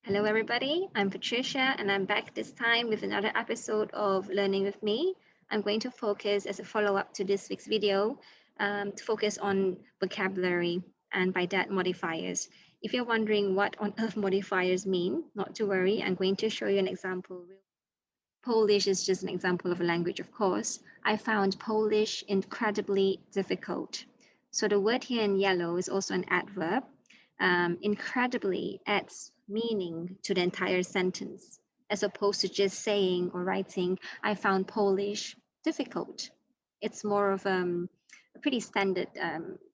Hello, everybody. I'm Patricia, and I'm back this time with another episode of Learning with Me. I'm going to focus as a follow up to this week's video to focus on vocabulary and by that modifiers. If you're wondering what on earth modifiers mean, not to worry, I'm going to show you an example. Polish is just an example of a language, of course. I found Polish incredibly difficult. So the word here in yellow is also an adverb. Incredibly adds meaning to the entire sentence, as opposed to just saying or writing, I found Polish difficult. It's more of a pretty standard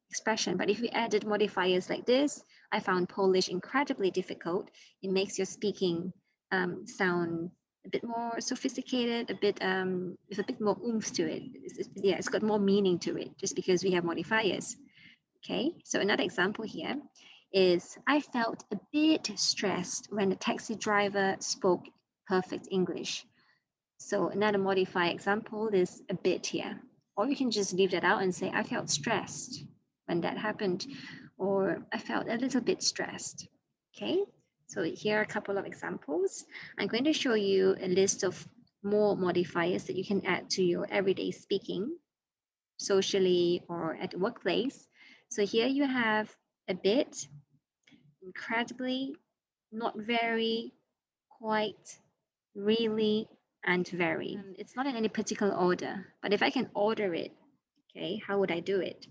expression. But if we added modifiers like this, I found Polish incredibly difficult, it makes your speaking sound a bit more sophisticated, a bit with a bit more oomph to it. It's got more meaning to it just because we have modifiers. Okay, so another example here is I felt a bit stressed when the taxi driver spoke perfect English. So another modified example is a bit here. Or you can just leave that out and say, I felt stressed when that happened, or I felt a little bit stressed. Okay, so here are a couple of examples. I'm going to show you a list of more modifiers that you can add to your everyday speaking, socially or at the workplace. So here you have a bit, incredibly, not very, quite, really, and very. It's not in any particular order, but if I can order it, okay, how would I do it?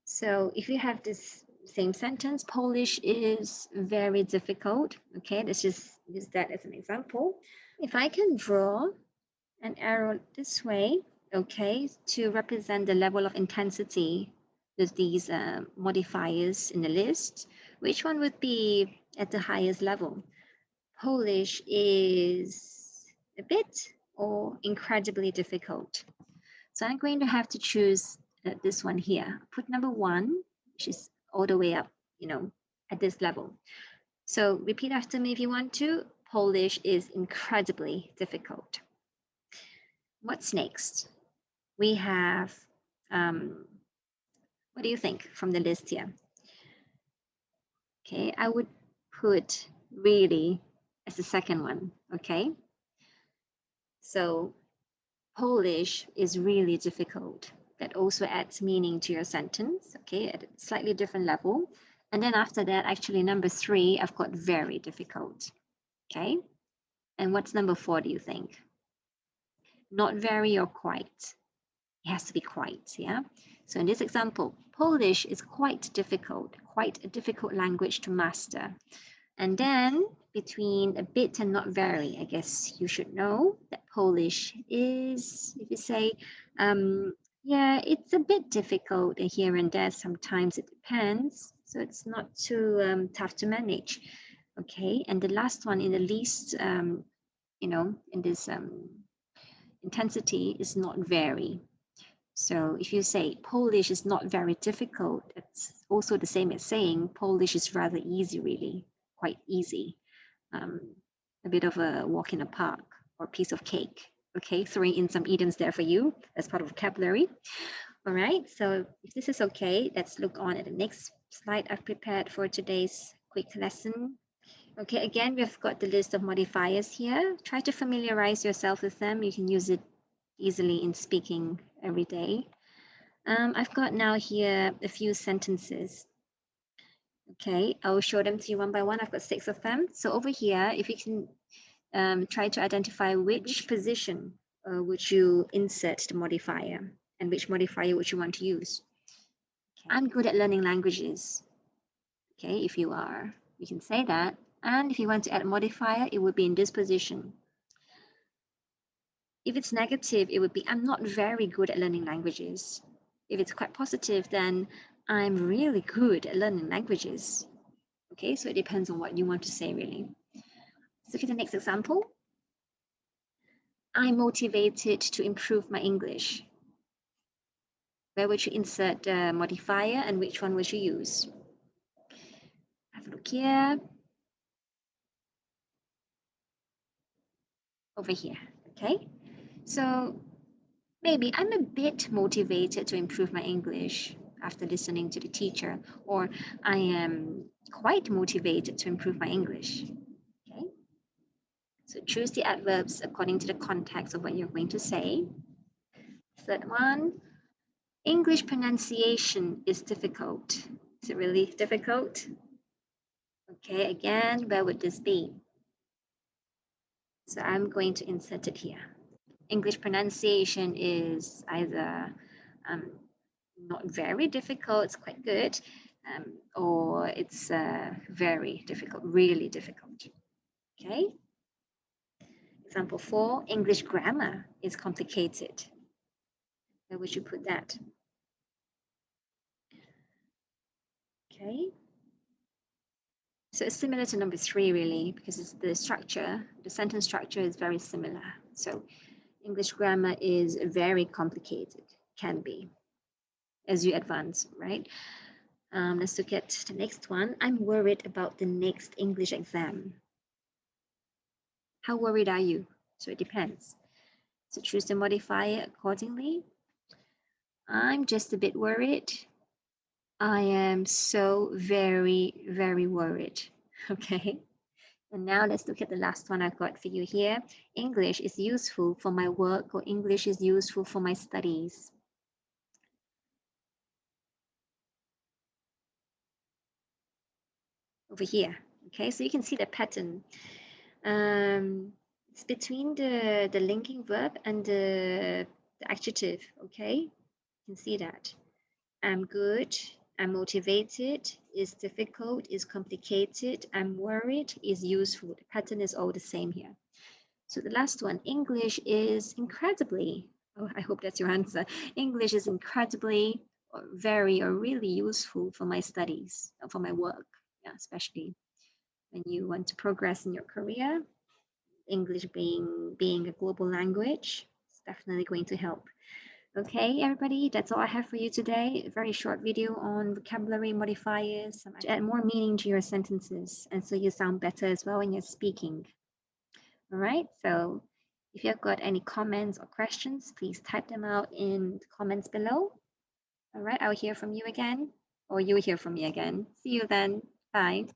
So if you have this same sentence, Polish is very difficult, okay, let's just use that as an example. If I can draw an arrow this way, okay, to represent the level of intensity with these modifiers in the list, which one would be at the highest level? Polish is a bit or incredibly difficult. So I'm going to have to choose this one here. Put number 1, which is all the way up, at this level. So repeat after me if you want to. Polish is incredibly difficult. What's next? We have, what do you think from the list here? Okay, I would put really as the second one, okay? So Polish is really difficult. That also adds meaning to your sentence, okay, at a slightly different level. And then after that, actually number 3, I've got very difficult, okay? And what's number 4, do you think? Not very or quite? It has to be quite, yeah? So in this example, Polish is quite a difficult language to master. And then between a bit and not very, I guess you should know that Polish is, if you say, yeah, it's a bit difficult here and there, sometimes it depends. So it's not too tough to manage, okay? And the last one in the least, in this intensity is not very. So if you say Polish is not very difficult, it's also the same as saying Polish is rather easy, really, quite easy. A bit of a walk in the park or piece of cake. Okay, throwing in some idioms there for you as part of vocabulary. All right, so if this is okay, let's look on at the next slide I've prepared for today's quick lesson. Okay, again, we've got the list of modifiers here. Try to familiarize yourself with them. You can use it easily in speaking every day. I've got now here a few sentences. Okay, I will show them to you one by one. I've got 6 of them. So over here, if you can try to identify which position would you insert the modifier and which modifier would you want to use. Okay. I'm good at learning languages. Okay, if you are, you can say that. And if you want to add a modifier, it would be in this position. If it's negative, it would be, I'm not very good at learning languages. If it's quite positive, then I'm really good at learning languages. Okay, so it depends on what you want to say, really. Let's look at the next example. I'm motivated to improve my English. Where would you insert the modifier and which one would you use? Have a look here. Over here, okay? So maybe I'm a bit motivated to improve my English after listening to the teacher, or I am quite motivated to improve my English. So choose the adverbs according to the context of what you're going to say. Third one, English pronunciation is difficult. Is it really difficult? Okay, again, where would this be? So I'm going to insert it here. English pronunciation is either not very difficult, it's quite good, or it's very difficult, really difficult. Okay. Example 4, English grammar is complicated. Where would you put that? Okay. So it's similar to number 3, really, because it's the structure, the sentence structure is very similar. So English grammar is very complicated, can be, as you advance, right? Let's look at the next one. I'm worried about the next English exam. How worried are you? So it depends. So choose the modifier accordingly. I'm just a bit worried. I am so very, very worried. Okay. And now let's look at the last one I've got for you here. English is useful for my work, or English is useful for my studies. Over here. Okay, so you can see the pattern. It's between the linking verb and the adjective, okay? You can see that. I'm good, I'm motivated, is difficult, is complicated, I'm worried, is useful. The pattern is all the same here. So the last one, English is incredibly, oh, I hope that's your answer. English is incredibly, or very, or really useful for my studies, or for my work, yeah, especially when you want to progress in your career. English being a global language, it's definitely going to help. Okay, everybody, that's all I have for you today. A very short video on vocabulary modifiers to add more meaning to your sentences, and so you sound better as well when you're speaking. All right, so if you've got any comments or questions, please type them out in the comments below. All right, I'll hear from you again, or you'll hear from me again. See you then. Bye.